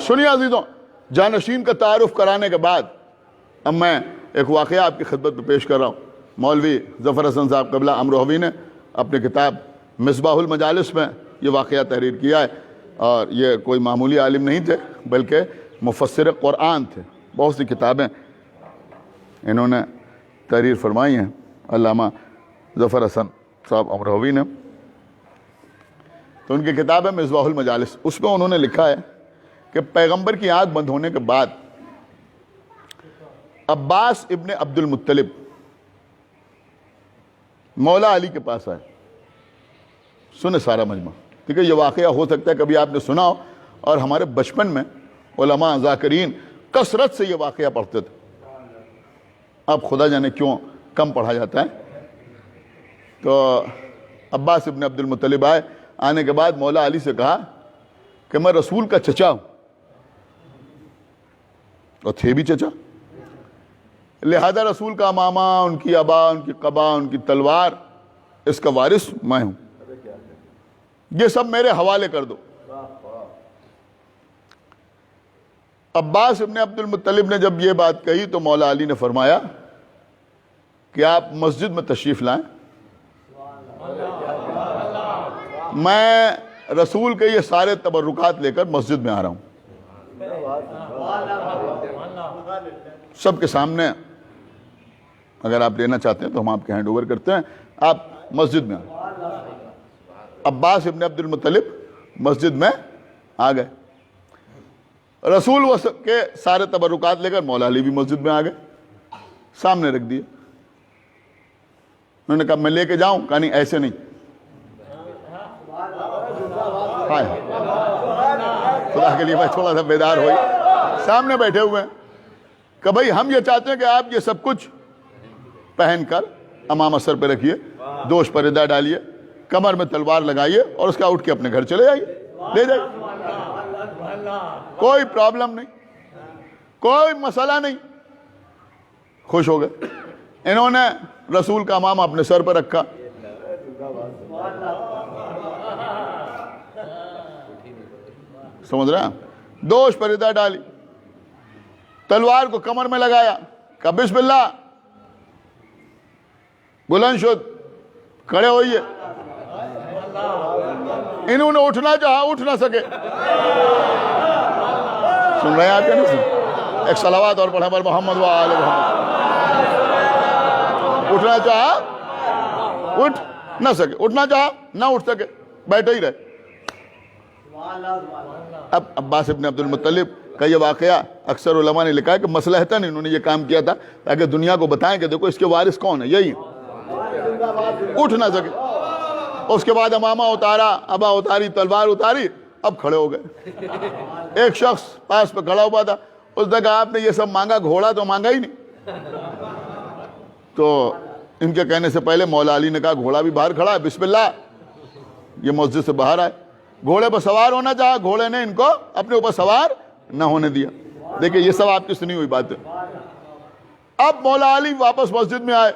سنیے عزیزوں، جانشین کا تعارف کرانے کے بعد اب میں ایک واقعہ آپ کی خدمت میں پیش کر رہا ہوں۔ مولوی ظفر حسن صاحب قبلہ امروہوی نے اپنی کتاب مصباح المجالس میں یہ واقعہ تحریر کیا ہے، اور یہ کوئی معمولی عالم نہیں تھے بلکہ مفسر قرآن تھے۔ بہت سی کتابیں انہوں نے تحریر فرمائی ہیں، علامہ ظفر حسن صاحب امروہوی نے۔ تو ان کی کتاب ہے مصباح المجالس، اس میں انہوں نے لکھا ہے کہ پیغمبر کی آنکھ بند ہونے کے بعد عباس ابن عبد المطلب مولا علی کے پاس آئے۔ سنے سارا مجمع، کیونکہ یہ واقعہ ہو سکتا ہے کبھی آپ نے سنا ہو، اور ہمارے بچپن میں علماء ذاکرین کثرت سے یہ واقعہ پڑھتے تھے۔ اب خدا جانے کیوں کم پڑھا جاتا ہے۔ تو عباس ابن عبد المطلب آئے، آنے کے بعد مولا علی سے کہا کہ میں رسول کا چچا ہوں، اور تھے بھی چچا، لہذا رسول کا ماما، ان کی ابا، ان کی قبا، ان کی تلوار، اس کا وارث میں ہوں، یہ سب میرے حوالے کر دو۔ عباس ابن عبد المطلب نے جب یہ بات کہی تو مولا علی نے فرمایا کہ آپ مسجد میں تشریف لائیں، میں رسول کے یہ سارے تبرکات لے کر مسجد میں آ رہا ہوں۔ سب کے سامنے اگر آپ لینا چاہتے ہیں تو ہم آپ کے ہینڈ اوور کرتے ہیں، آپ مسجد میں آئیں۔ عباس ابن عبد المطلب مسجد میں آ گئے، رسول کے سارے تبرکات لے کر مولا علی بھی مسجد میں آ گئے، سامنے رکھ دیے۔ انہوں نے کہا میں لے کے جاؤں؟ کہا نہیں، ایسے نہیں۔ خدا کے لیے بھائی تھوڑا سا بیدار ہوئی، سامنے بیٹھے ہوئے ہیں کہ بھائی ہم یہ چاہتے ہیں کہ آپ یہ سب کچھ پہن کر امامہ سر پہ رکھیے، دوش پر ردہ ڈالیے، کمر میں تلوار لگائیے، اور اس کا اٹھ کے اپنے گھر چلے جائیے، لے جائیے، کوئی پرابلم نہیں، کوئی مسئلہ نہیں۔ خوش ہو گئے۔ انہوں نے رسول کا امامہ اپنے سر پر رکھا، سمجھ رہے ہیں، دوش پر ردہ ڈالی، تلوار کو کمر میں لگایا، کہا بسم اللہ، بلند شد، کھڑے ہوئیے۔ انہوں نے اٹھنا چاہا، اٹھ نہ سکے۔ سن رہے ہیں آپ کیا نہیں سن؟ ایک صلوات اور پڑھیں پر محمد و آل محمد۔ اٹھنا چاہا، اٹھ نہ سکے، اٹھنا چاہا، نہ اٹھ سکے، بیٹھے ہی رہے۔ اب عباس ابن عبد المطلب کا یہ واقعہ اکثر علماء نے لکھا ہے کہ مصلحتاً انہوں نے یہ کام کیا تھا تاکہ دنیا کو بتائیں کہ دیکھو اس کے وارث کون ہے، یہی اٹھ نہ سکے۔ اس کے بعد امامہ اتارا، ابا اتاری، تلوار اتاری، اب کھڑے ہو گئے۔ ایک شخص پاس پہ کھڑا ہوا تھا، اس نے کہا آپ نے یہ سب مانگا، گھوڑا تو مانگا ہی نہیں۔ تو ان کے کہنے سے پہلے مولا علی نے کہا گھوڑا بھی باہر کھڑا ہے، بسم اللہ۔ یہ مسجد سے باہر آئے، گھوڑے پر سوار ہونا چاہا، گھوڑے نے ان کو اپنے اوپر سوار نہ ہونے دیا۔ دیکھیں یہ سب آپ کی سنی ہوئی بات ہے۔ اب مولا علی واپس مسجد میں آئے،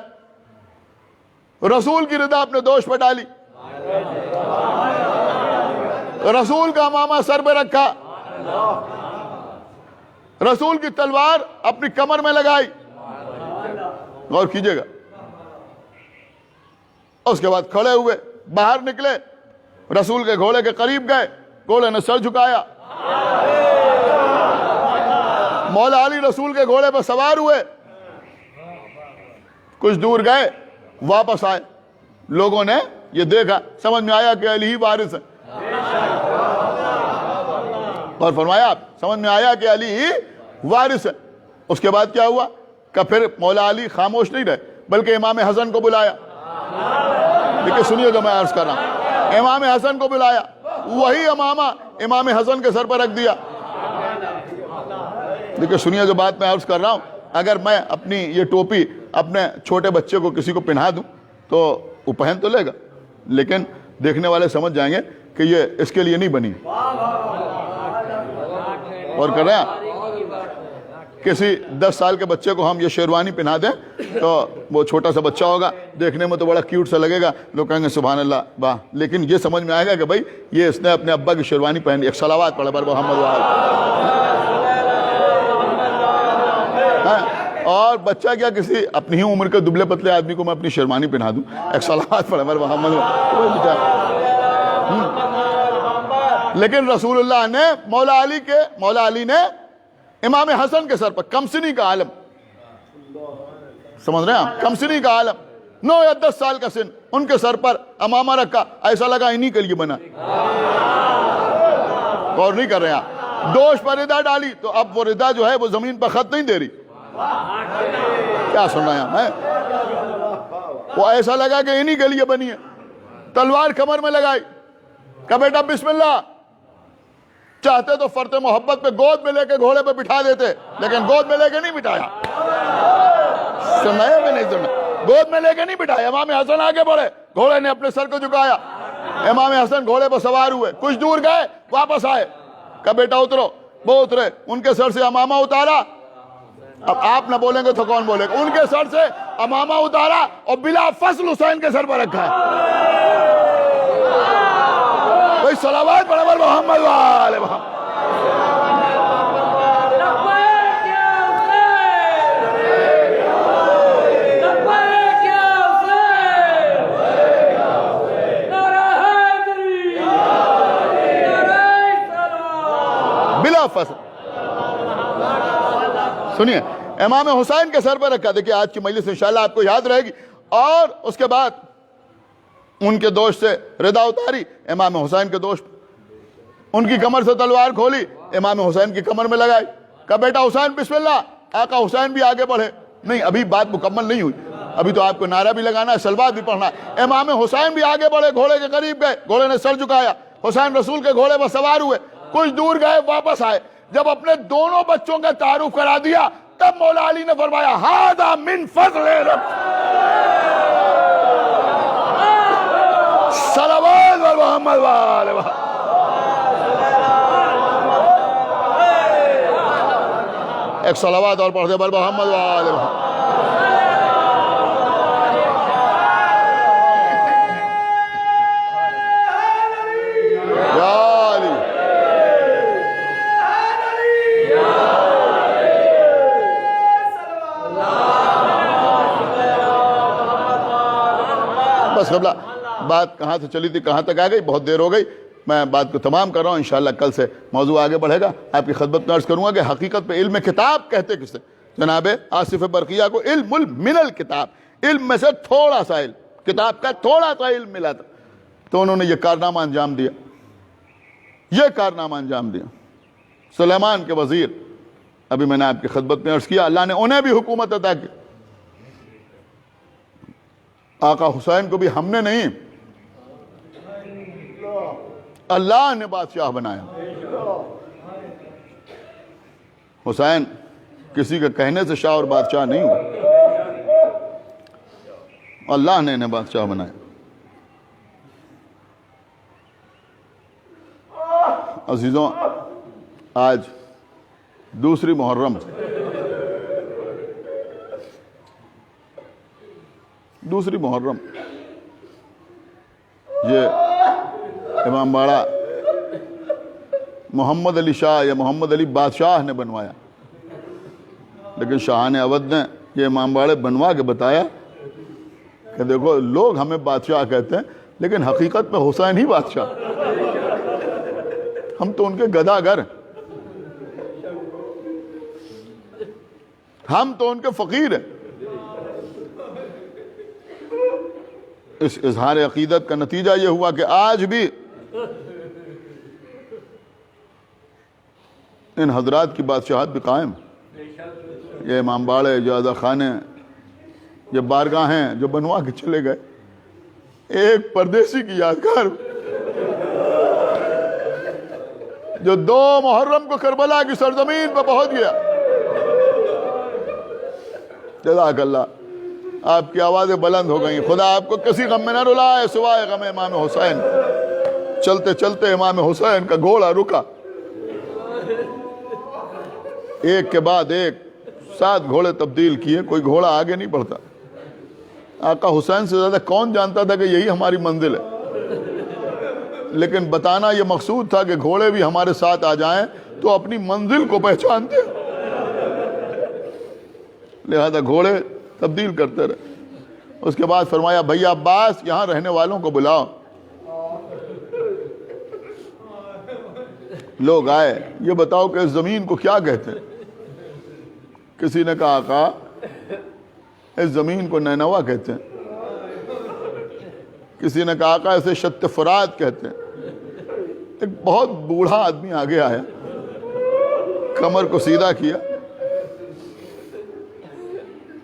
رسول کی رضا اپنے دوش پہ ڈالی، رسول کا امامہ سر پہ رکھا، رسول کی تلوار اپنی کمر میں لگائی، غور کیجئے گا۔ اس کے بعد کھڑے ہوئے، باہر نکلے، رسول کے گھوڑے کے قریب گئے، گھوڑے نے سر جھکایا، مولا علی رسول کے گھوڑے پر سوار ہوئے، کچھ دور گئے، واپس آئے، لوگوں نے یہ دیکھا، سمجھ میں آیا کہ علی ہی وارث ہے، اور فرمایا سمجھ میں آیا کہ علی ہی وارث ہے۔ اس کے بعد کیا ہوا کہ پھر مولا علی خاموش نہیں رہے بلکہ امام حسن کو بلایا۔ لیکن سنیے جو میں عرض کر رہا ہوں، امام حسن کو بلایا، وہی امامہ امام حسن کے سر پر رکھ دیا۔ لیکن سنیے جو بات میں عرض کر رہا ہوں، اگر میں اپنی یہ ٹوپی اپنے چھوٹے بچے کو کسی کو پہنا دوں تو وہ پہن تو لے گا، لیکن دیکھنے والے سمجھ جائیں گے کہ یہ اس کے لیے نہیں بنی۔ اور کر رہے ہیں کسی 10 سال کے بچے کو ہم یہ شیروانی پہنا دیں تو وہ چھوٹا سا بچہ ہوگا، دیکھنے میں تو بڑا کیوٹ سا لگے گا، لوگ کہیں گے سبحان اللہ واہ، لیکن یہ سمجھ میں آئے گا کہ بھائی یہ اس نے اپنے ابا کی شیروانی پہنی۔ ایک صلوات پڑھے پر محمد و آل۔ اور بچہ کیا کسی اپنی ہی عمر کے دبلے پتلے آدمی کو میں اپنی شیروانی پہنا دوں؟ ایک صلوات پڑھے محمد. لیکن رسول اللہ نے مولا علی نے امام حسن کے سر پر، کم سنی کا عالم، سمجھ رہے ہیں آپ، کم سنی کا عالم، 9 یا 10 سال کا سن، ان کے سر پر امامہ رکھا، ایسا لگا انہی کے لیے بنا. غور نہیں کر رہے ہیں آپ. دوش پر ردا ڈالی تو اب وہ ردا جو ہے وہ زمین پر خط نہیں دے رہی. کیا سن رہے ہیں؟ وہ ایسا لگا کہ انہی کے لیے بنی ہے. تلوار کمر میں لگائی، کہا بیٹا بسم اللہ. چاہتے تو فرت محبت پہ گود میں لے کے گھوڑے پہ بٹھا دیتے، لیکن گود میں لے کے نہیں بٹھایا. سننا ہے بھی نہیں سننا؟ گود میں لے کے نہیں بٹھایا. امام حسن آگے بڑھے، گھوڑے نے اپنے سر کو جھکایا، امام حسن گھوڑے پر سوار ہوئے، کچھ دور گئے، واپس آئے، کہا بیٹا اترو. وہ اترے، ان کے سر سے امامہ اتارا. اب آپ نہ بولیں گے تو کون بولے گا؟ ان کے سر سے امامہ اتارا اور بلا فصل حسین کے سر پر رکھا ہے. بھائی صلوات پڑھو محمد وآل محمد. بلا فصل. سنیے، امام حسین کے سر پر رکھا. دیکھیں آج کی مجلس انشاءاللہ آپ کو یاد رہے گی. اور اس کے بعد ان کے دوش سے ردا اتاری، امام حسین کے دوش، ان کی کمر سے تلوار کھولی، امام حسین کی کمر میں لگائی. کہا بیٹا حسین بسم اللہ. آقا حسین بھی آگے بڑھے. نہیں، ابھی بات مکمل نہیں ہوئی، ابھی تو آپ کو نعرہ بھی لگانا ہے، سلوات بھی پڑھنا ہے. امام حسین بھی آگے بڑھے، گھوڑے کے قریب گئے، گھوڑے نے سر جھکایا. حسین رسول کے گھوڑے پر سوار ہوئے، کچھ دور گئے، واپس آئے. جب اپنے دونوں بچوں کا تعارف کرا دیا، تب مولا علی نے فرمایا ھذا من فضل رب. صلوات بر محمد وآل محمد. ایک صلوات اور پڑھ دے بر محمد وآل محمد. یا علی. بس قبلہ بات کہاں سے چلی تھی کہاں تک آ گئی؟ بہت دیر ہو گئی. میں بات کو تمام کر رہا ہوں. انشاءاللہ کل سے موضوع آگے بڑھے گا. آپ کی خدمت میں عرض کروں گا کہ حقیقت پہ علم کتاب کہتے کسے؟ جناب آصف برقیہ کو علم من الکتاب، علم میں سے تھوڑا سا علم، کتاب کا تھوڑا سا علم ملا تھا. تو انہوں نے یہ کارنامہ انجام دیا، یہ کارنامہ انجام دیا. سلیمان کے وزیر، ابھی میں نے آپ کی خدمت میں عرض کیا، اللہ نے انہیں بھی حکومت عطا کی. آقا حسین کو بھی ہم نے نہیں، اللہ نے بادشاہ بنایا. حسین کسی کے کہنے سے شاہ اور بادشاہ نہیں ہوا، اللہ نے انہیں بادشاہ بنایا. عزیزوں، آج دوسری محرم، یہ امام باڑہ محمد علی شاہ یا محمد علی بادشاہ نے بنوایا. لیکن شاہان اودھ نے یہ امام باڑے بنوا کے بتایا کہ دیکھو لوگ ہمیں بادشاہ کہتے ہیں، لیکن حقیقت میں حسین ہی بادشاہ، ہم تو ان کے گداگر ہیں، ہم تو ان کے فقیر ہیں. اس اظہار عقیدت کا نتیجہ یہ ہوا کہ آج بھی ان حضرات کی بادشاہت بھی قائم. یہ امام باڑے، اجازہ خانے، یہ بارگاہیں جو بنوا کے چلے گئے، ایک پردیسی کی یادگار جو 2 محرم کو کربلا کی سرزمین پر پہنچ گیا. جزاک اللہ. آپ کی آوازیں بلند ہو گئیں. خدا آپ کو کسی غم میں نہ رلائے سوائے غم امام حسین. چلتے چلتے امام حسین کا گھوڑا رکا، ایک کے بعد ایک 7 گھوڑے تبدیل کیے، کوئی گھوڑا آگے نہیں بڑھتا. آقا حسین سے زیادہ کون جانتا تھا کہ یہی ہماری منزل ہے؟ لیکن بتانا یہ مقصود تھا کہ گھوڑے بھی ہمارے ساتھ آ جائیں تو اپنی منزل کو پہچانتے ہیں. لہذا گھوڑے تبدیل کرتے رہے. اس کے بعد فرمایا بھیا عباس یہاں رہنے والوں کو بلاؤ. لوگ آئے, یہ بتاؤ کہ اس زمین کو کیا کہتے ہیں؟ کسی نے کہا آقا اس زمین کو نینوا کہتے ہیں. کسی نے کہا آقا اسے شط فرات کہتے ہیں. ایک بہت بوڑھا آدمی آگے آیا, کمر کو سیدھا کیا,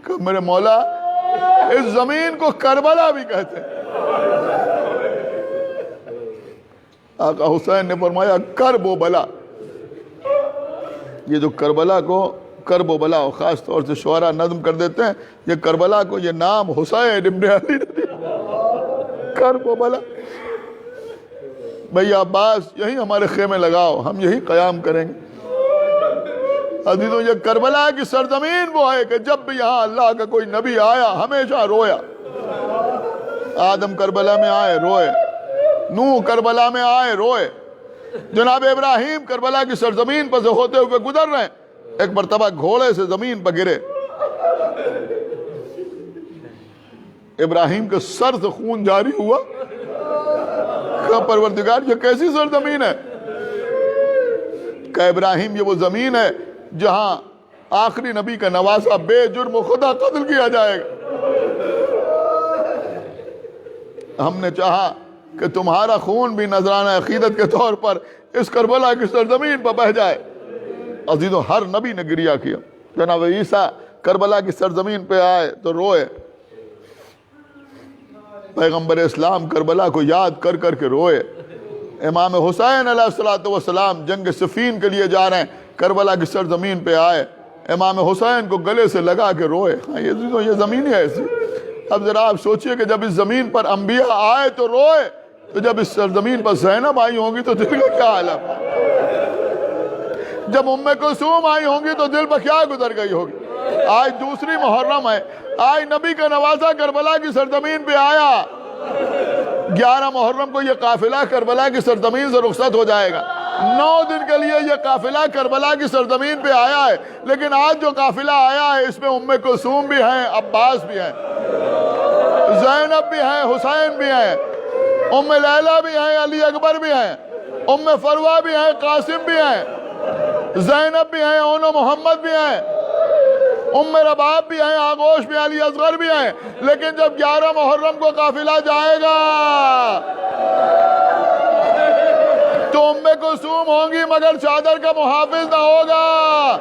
کہ میرے مولا اس زمین کو کربلا بھی کہتے ہیں. آقا حسین نے فرمایا کرب و بلا. یہ جو کربلا کو کرب و بلا, خاص طور سے شعراء نظم کر دیتے ہیں, یہ کربلا کو یہ نام حسین ابن علی نے دیا, کرب و بلا. بھیا عباس یہی ہمارے خیمے لگاؤ, ہم یہی قیام کریں گے. عزیزوں یہ کربلا کی سرزمین وہ ہے کہ جب بھی یہاں اللہ کا کوئی نبی آیا ہمیشہ رویا. آدم کربلا میں آئے روئے, نوح کربلا میں آئے روئے, جناب ابراہیم کربلا کی سرزمین پر سے ہوتے ہوئے گزر رہے ہیں, ایک مرتبہ گھوڑے سے زمین پر گرے, ابراہیم کے سر سے خون جاری ہوا. کہا پروردگار یہ کیسی سرزمین ہے؟ کہ ابراہیم یہ وہ زمین ہے جہاں آخری نبی کا نواسا بے جرم و خدا قتل کیا جائے گا. ہم نے چاہا کہ تمہارا خون بھی نذرانہ عقیدت کے طور پر اس کربلا کی سرزمین پر بہہ جائے. عزیزوں ہر نبی نے گریہ کیا. جناب عیسیٰ کربلا کی سرزمین پہ آئے تو روئے. پیغمبر اسلام کربلا کو یاد کر کر کے روئے. امام حسین علیہ السلام جنگ صفین کے لیے جا رہے ہیں, کربلا کی سرزمین پہ آئے, امام حسین کو گلے سے لگا کے روئے. ہاں یہ زمین ہے ایسی. اب ذرا آپ سوچئے کہ جب اس زمین پر انبیاء آئے تو روئے, تو جب اس سرزمین پر زینب آئی ہوں گی تو دل کا کیا عالم, جب ام کلثوم آئی ہوں گی تو دل پر کیا گزر گئی ہوگی. آج دوسری محرم ہے, آج نبی کا نواسا کربلا کی سرزمین پہ آیا. 11 محرم کو یہ قافلہ کربلا کی سرزمین سے رخصت ہو جائے گا. 9 دن کے لیے یہ قافلہ کربلا کی سرزمین پہ آیا ہے, لیکن آج جو قافلہ آیا ہے اس میں ام کلثوم بھی ہیں, عباس بھی ہیں, زینب بھی ہیں, حسین بھی ہیں, ام لیلہ بھی ہیں, علی اکبر بھی ہیں, ام فروہ بھی ہیں, قاسم بھی ہیں, زینب بھی ہیں, اونو محمد بھی ہیں, ام رباب بھی ہیں, آغوش بھی, علی اصغر بھی ہیں. لیکن جب 11 محرم کو قافلہ جائے گا تو ام کلثوم ہوں گی مگر چادر کا محافظ نہ ہوگا,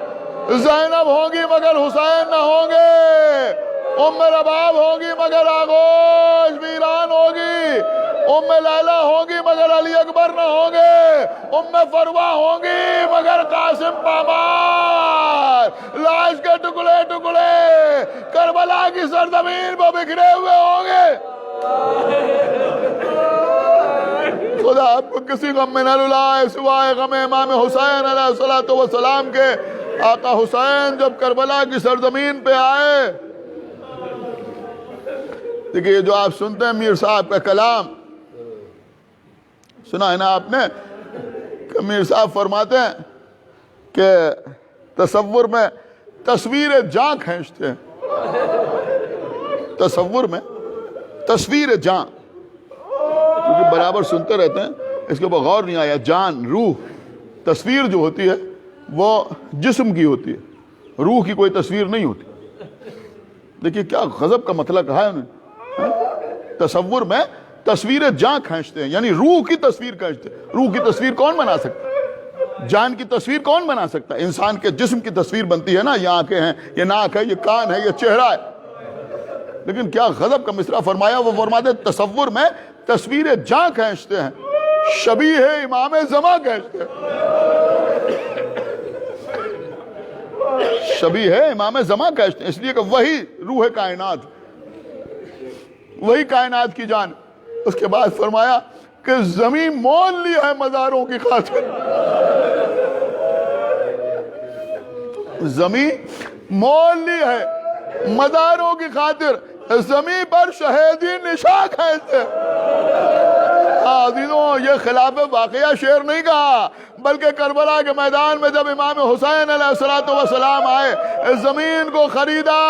زینب ہوں گی مگر حسین نہ ہوں گے, ام رباب ہوگی مگر آغوش ویران ہوگی, ام لیلہ ہوگی مگر علی اکبر نہ ہوں گے, ام فروہ ہوگی مگر قاسم پامار. لاش کے ٹکڑے ٹکڑے کربلا کی سرزمین پر بکھرے ہوئے ہوں گے. خدا آپ کو کسی غم میں نہ رلائے سوائے غم امام حسین علیہ السلام کے. آقا حسین جب کربلا کی سرزمین پہ آئے, دیکھئے جو آپ سنتے ہیں میر صاحب کا کلام, سنا ہے نا آپ نے کہ میر صاحب فرماتے ہیں کہ تصور میں تصویر جاں کھینچتے ہیں. تصور میں تصویر جاں, کیونکہ برابر سنتے رہتے ہیں, اس کے اوپر غور نہیں آیا. جان, روح, تصویر جو ہوتی ہے وہ جسم کی ہوتی ہے, روح کی کوئی تصویر نہیں ہوتی. دیکھیے کیا غضب کا مطلب کہا ہے انہوں نے. تصور میں تصویر جاں کھینچتے ہیں, یعنی روح کی تصویر کھینچتے ہیں. روح کی تصویر کون بنا سکتا ہے؟ جان کی تصویر کون بنا سکتا ہے؟ انسان کے جسم کی تصویر بنتی ہے نا, یہ آنکھیں ہیں, یہ ناک ہے, یہ کان ہے, یہ چہرہ ہے. لیکن کیا غضب کا مصرع فرمایا, وہ فرماتے ہیں تصور میں تصویر جاں کھینچتے ہیں, شبیہ امام زماں کھینچتے ہیں. شبیہ امام زماں کہتے ہیں, اس لیے کہ وہی روح کائنات, وہی کائنات کی جان. اس کے بعد فرمایا کہ زمین مول لی ہے مزاروں کی خاطر. زمین مول لی ہے مزاروں کی خاطر, زمین پر شہیدی نشاں کھینچتے. عزیزوں یہ خلاف واقعہ شعر نہیں کہا، بلکہ کربلا کے میدان میں جب امام حسین علیہ السلام آئے، زمین کو خریدا،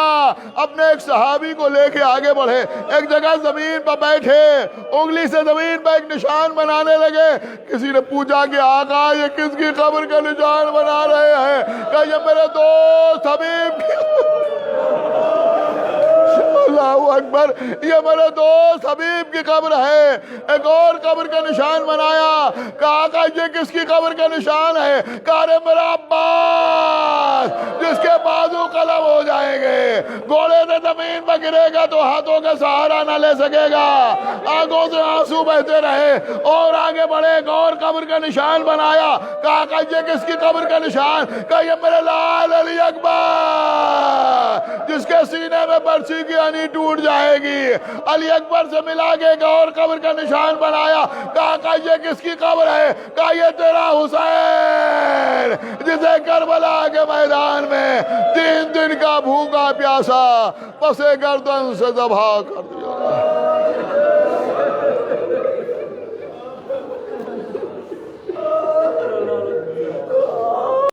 اپنے ایک صحابی کو لے کے آگے بڑھے، ایک جگہ زمین پر بیٹھے، انگلی سے زمین پر ایک نشان بنانے لگے۔ کسی نے پوچھا کہ آقا یہ کس کی قبر کا نشان بنا رہے ہیں؟ کہ یہ میرے دوست حبیب کی اللہ اکبر، یہ میرے دوست حبیب کی قبر ہے۔ ایک اور قبر کا نشان بنایا، کہا آقا یہ کس کی قبر کا نشان ہے؟ کہا رے میرا عباس، جس کے بازو قلم ہو جائیں گے، گھوڑے سے زمین پر گرے گا تو ہاتھوں کا سہارا نہ لے سکے گا، آنکھوں سے آنسو بہتے رہے، اور آگے بڑھے ایک اور قبر کا نشان بنایا، کہا آقا یہ کس کی قبر کا نشان؟ کہا یہ میرے لال علی اکبر، جس کے سینے میں برچی کی ہنی ٹوٹ جائے گی۔ علی اکبر سے ملا کے ایک اور قبر کا نشان بنایا، کہا کہ یہ کس کی قبر ہے؟ کہا یہ تیرا حسین، جسے کربلا کے میدان میں 3 دن کا بھوکا پیاسا پس گردن سے ذبح کر دیا۔